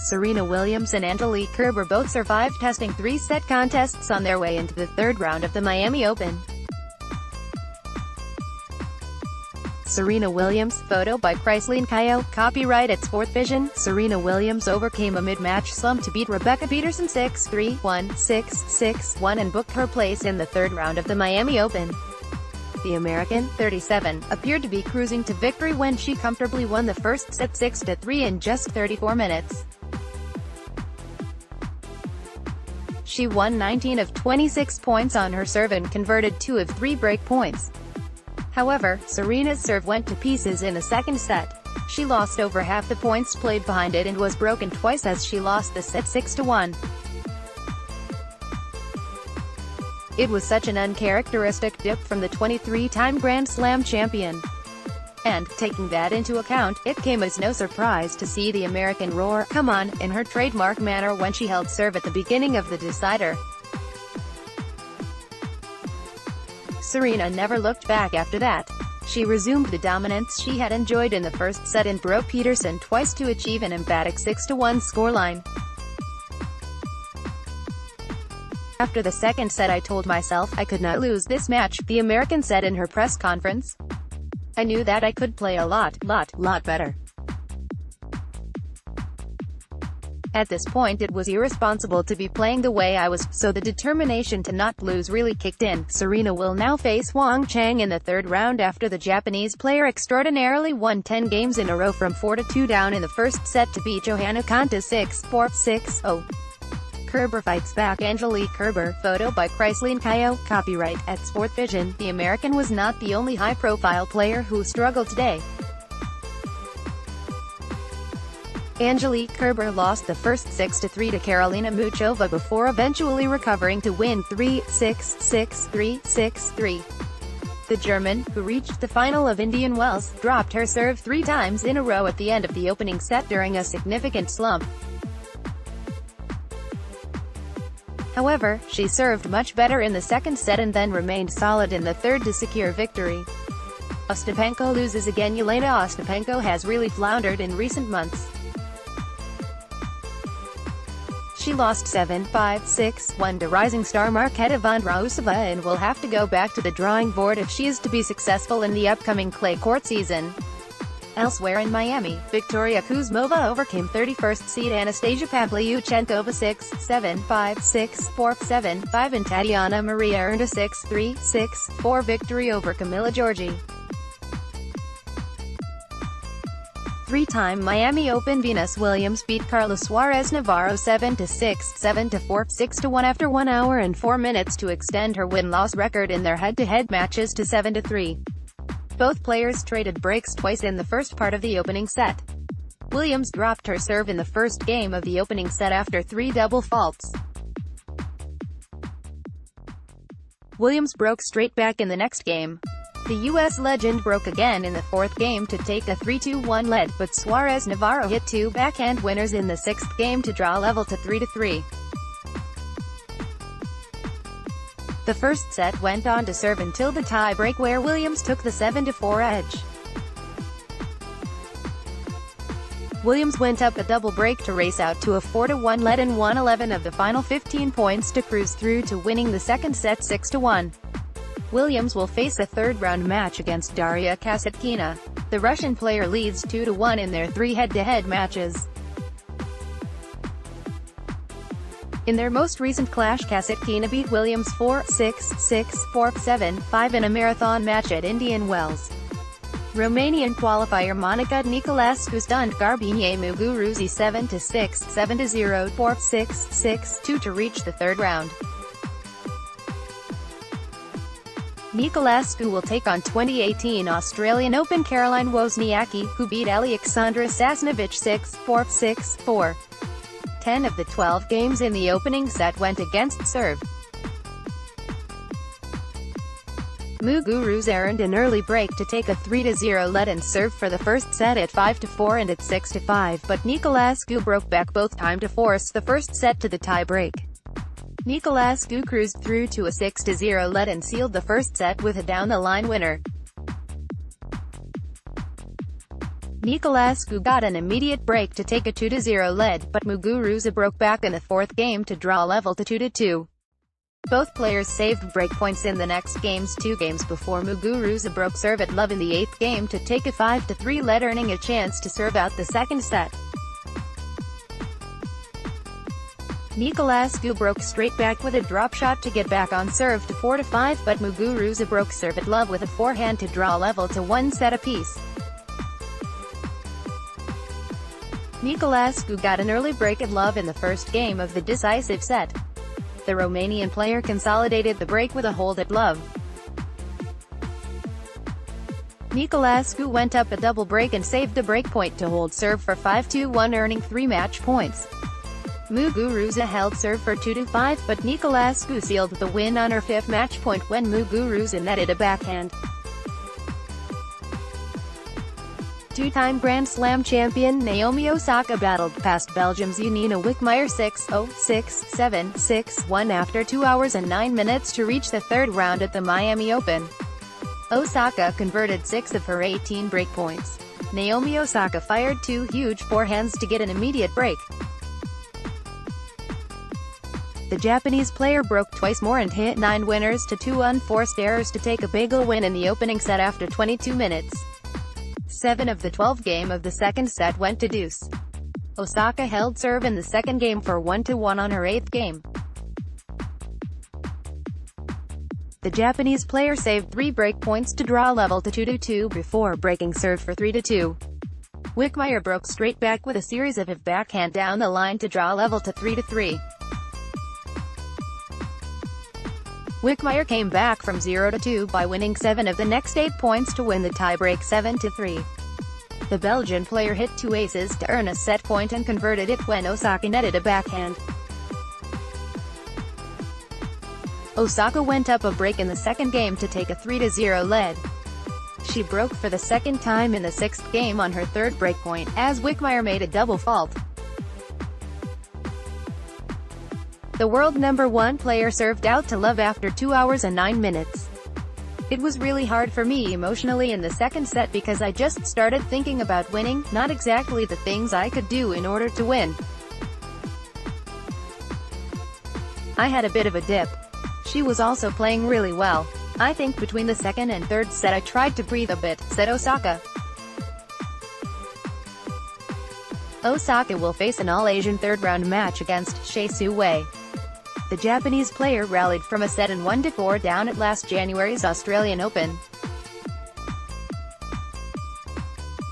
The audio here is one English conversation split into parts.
Serena Williams and Angelique Kerber both survived testing three-set contests on their way into the third round of the Miami Open. Serena Williams, photo by Angelique Kerber, copyright at Sport Vision. Serena Williams overcame a mid-match slump to beat Rebecca Peterson 6-3, 1-6, 6-1 and booked her place in the third round of the Miami Open. The American, 37, appeared to be cruising to victory when she comfortably won the first set 6-3 in just 34 minutes. She won 19 of 26 points on her serve and converted 2 of 3 break points. However, Serena's serve went to pieces in the second set. She lost over half the points played behind it and was broken twice as she lost the set 6-1. It was such an uncharacteristic dip from the 23-time Grand Slam champion. And, taking that into account, it came as no surprise to see the American roar, "Come on," in her trademark manner when she held serve at the beginning of the decider. Serena never looked back after that. She resumed the dominance she had enjoyed in the first set and broke Peterson twice to achieve an emphatic 6-1 scoreline. "After the second set I told myself I could not lose this match," the American said in her press conference. "I knew that I could play a lot better. At this point it was irresponsible to be playing the way I was, so the determination to not lose really kicked in." Serena will now face Wang Chang in the third round after the Japanese player extraordinarily won 10 games in a row from 4-2 down in the first set to beat Johanna Konta 6-4, 6-0. Kerber fights back. Angelique Kerber, photo by Angelique Kerber, copyright at Sport Vision. The American was not the only high-profile player who struggled today. Angelique Kerber lost the first 6-3 to Karolina Muchova before eventually recovering to win 3-6, 6-3, 6-3. The German, who reached the final of Indian Wells, dropped her serve 3 times in a row at the end of the opening set during a significant slump. However, she served much better in the second set and then remained solid in the third to secure victory. Ostapenko loses again. Yelena Ostapenko has really floundered in recent months. She lost 7-5, 6-1 to rising star Marketa Vondrousova and will have to go back to the drawing board if she is to be successful in the upcoming clay court season. Elsewhere in Miami, Victoria Kuzmova overcame 31st seed Anastasia Pavlyuchenkova 6-7, 5-6, 4-7, 5 and Tatiana Maria earned a 6-3, 6-4 victory over Camila Giorgi. Three-time Miami Open Venus Williams beat Carlos Suarez Navarro 7-6, 7-4, 6-1 after 1 hour and 4 minutes to extend her win-loss record in their head-to-head matches to 7-3. Both players traded breaks twice in the first part of the opening set. Williams dropped her serve in the first game of the opening set after 3 double faults. Williams broke straight back in the next game. The U.S. legend broke again in the fourth game to take a 3-1 lead, but Suarez-Navarro hit 2 backhand winners in the sixth game to draw level to 3-3. The first set went on to serve until the tie-break where Williams took the 7-4 edge. Williams went up a double break to race out to a 4-1 lead and won 11 of the final 15 points to cruise through to winning the second set 6-1. Williams will face a third-round match against Daria Kasatkina. The Russian player leads 2-1 in their 3 head-to-head matches. In their most recent clash, Kasatkina beat Williams 4-6, 6-4, 7-5 in a marathon match at Indian Wells. Romanian qualifier Monica Niculescu stunned Garbine Muguruza 7-6, 7-0, 4-6, 6-2 to reach the third round. Niculescu will take on 2018 Australian Open Caroline Wozniacki, who beat Alexandra Sasnovich 6-4, 6-4. 10 of the 12 games in the opening set went against serve. Muguruza earned an early break to take a 3-0 lead and serve for the first set at 5-4 and at 6-5, but Niculescu broke back both time to force the first set to the tie-break. Niculescu cruised through to a 6-0 lead and sealed the first set with a down-the-line winner. Niculescu got an immediate break to take a 2-0 lead, but Muguruza broke back in the fourth game to draw level to 2-2. Both players saved breakpoints in the next games. 2 games before, Muguruza broke serve at love in the 8th game to take a 5-3 lead, earning a chance to serve out the second set. Niculescu broke straight back with a drop shot to get back on serve to 4-5, but Muguruza broke serve at love with a forehand to draw level to 1 set apiece. Niculescu got an early break at love in the first game of the decisive set. The Romanian player consolidated the break with a hold at love. Niculescu went up a double break and saved a breakpoint to hold serve for 5-1, earning 3 match points. Muguruza held serve for 2-5, but Niculescu sealed the win on her 5th match point when Muguruza netted a backhand. Two-time Grand Slam champion Naomi Osaka battled past Belgium's Yanina Wickmeyer 6-0, 6-7, 6-1 after 2 hours and 9 minutes to reach the third round at the Miami Open. Osaka converted 6 of her 18 breakpoints. Naomi Osaka fired 2 huge forehands to get an immediate break. The Japanese player broke twice more and hit 9 winners to 2 unforced errors to take a big win in the opening set after 22 minutes. 7 of the 12 game of the second set went to deuce. Osaka held serve in the second game for 1-1 on her 8th game. The Japanese player saved 3 breakpoints to draw level to 2-2 before breaking serve for 3-2. Wickmeyer broke straight back with a series of backhand down the line to draw level to 3-3. Wickmeyer came back from 0-2 by winning 7 of the next 8 points to win the tiebreak 7-3. The Belgian player hit 2 aces to earn a set point and converted it when Osaka netted a backhand. Osaka went up a break in the second game to take a 3-0 lead. She broke for the second time in the 6th game on her 3rd breakpoint, as Wickmeyer made a double fault. The world number 1 player served out to love after 2 hours and 9 minutes. It was really hard for me emotionally in the second set because I just started thinking about winning, not exactly the things I could do in order to win. I had a bit of a dip. She was also playing really well. I think between the second and third set I tried to breathe a bit, said Osaka. Osaka will face an all-Asian third-round match against Shea Wei. The Japanese player rallied from a set and 1-4 down at last January's Australian Open.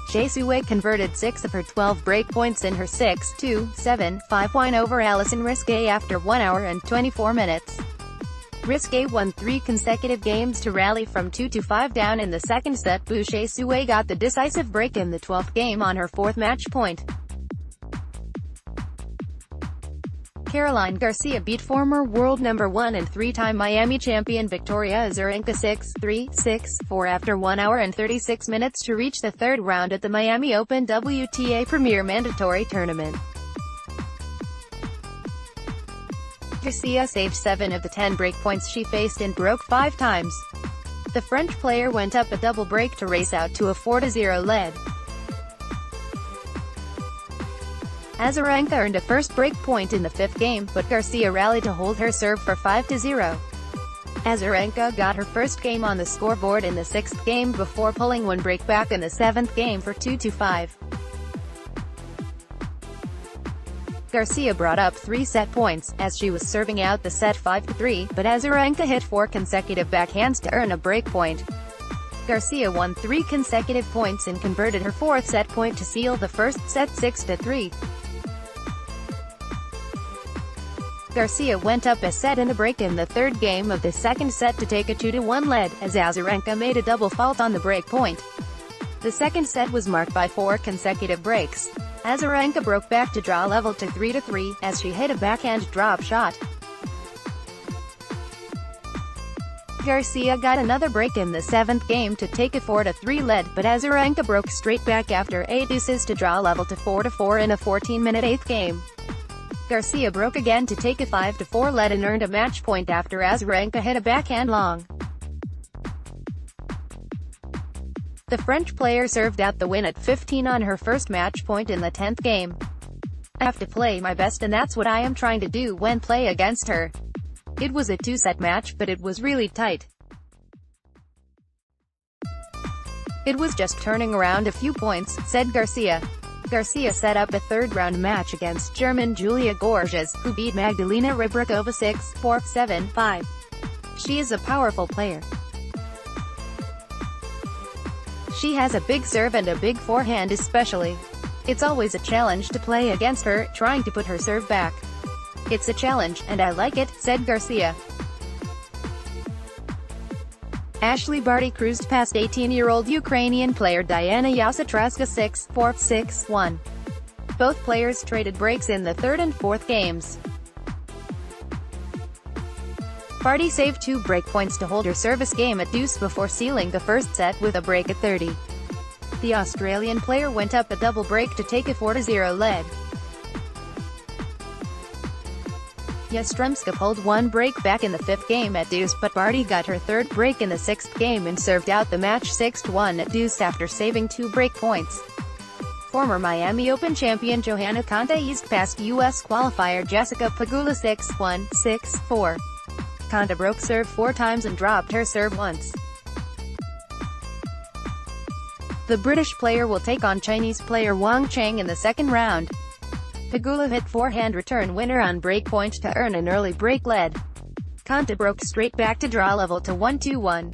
Shea Wei converted 6 of her 12 breakpoints in her 6-2-7-5 win over Alison Risqué after 1 hour and 24 minutes. Risqué won 3 consecutive games to rally from 2-5 down in the second set. Shea Wei got the decisive break in the 12th game on her 4th match point. Caroline Garcia beat former world number 1 and 3-time Miami champion Victoria Azarenka 6-3, 6-4 after 1 hour and 36 minutes to reach the third round at the Miami Open WTA Premier Mandatory Tournament. Garcia saved 7 of the 10 breakpoints she faced and broke 5 times. The French player went up a double break to race out to a 4-0 lead. Azarenka earned a first break point in the 5th game, but Garcia rallied to hold her serve for 5-0. Azarenka got her first game on the scoreboard in the 6th game before pulling 1 break back in the 7th game for 2-5. Garcia brought up 3 set points, as she was serving out the set 5-3, but Azarenka hit 4 consecutive backhands to earn a break point. Garcia won 3 consecutive points and converted her 4th set point to seal the first set 6-3. Garcia went up a set and a break in the 3rd game of the second set to take a 2-1 lead, as Azarenka made a double fault on the break point. The second set was marked by 4 consecutive breaks. Azarenka broke back to draw level to 3-3, as she hit a backhand drop shot. Garcia got another break in the 7th game to take a 4-3 lead, but Azarenka broke straight back after 8 deuces to draw level to 4-4 in a 14-minute 8th game. Garcia broke again to take a 5-4 lead and earned a match point after Azarenka hit a backhand long. The French player served out the win at 15 on her first match point in the 10th game. "I have to play my best and that's what I am trying to do when play against her. It was a two-set match but it was really tight. It was just turning around a few points," said Garcia. Garcia set up a third-round match against German Julia Gorges, who beat Magdalena Rybakova 6-4, 7-5. "She is a powerful player. She has a big serve and a big forehand especially. It's always a challenge to play against her, trying to put her serve back. It's a challenge, and I like it," said Garcia. Ashley Barty cruised past 18-year-old Ukrainian player Diana Yasatraska 6-4, 6-1. Both players traded breaks in the third and fourth games. Barty saved 2 break points to hold her service game at deuce before sealing the first set with a break at 30. The Australian player went up a double break to take a 4-0 lead. Yastremska pulled 1 break back in the 5th game at deuce, but Barty got her 3rd break in the 6th game and served out the match 6-1 at deuce after saving 2 break points. Former Miami Open champion Johanna Konta eased past U.S. qualifier Jessica Pegula 6-1, 6-4. Konta broke serve 4 times and dropped her serve once. The British player will take on Chinese player Wang Cheng in the second round. Pegula hit forehand return winner on breakpoint to earn an early break lead. Konta broke straight back to draw level to 1-2-1.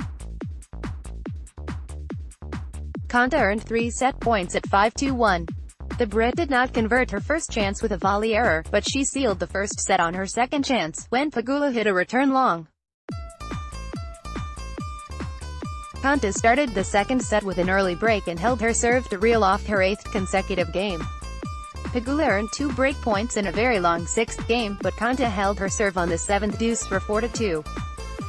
Konta earned 3 set points at 5-2-1. The Brit did not convert her first chance with a volley error, but she sealed the first set on her second chance, when Pegula hit a return long. Konta started the second set with an early break and held her serve to reel off her 8th consecutive game. Pegula earned 2 break points in a very long 6th game, but Konta held her serve on the 7th deuce for 4-2.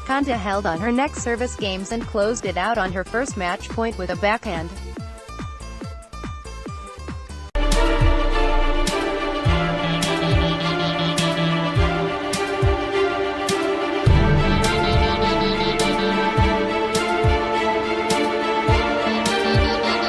Konta held on her next service games and closed it out on her first match point with a backhand.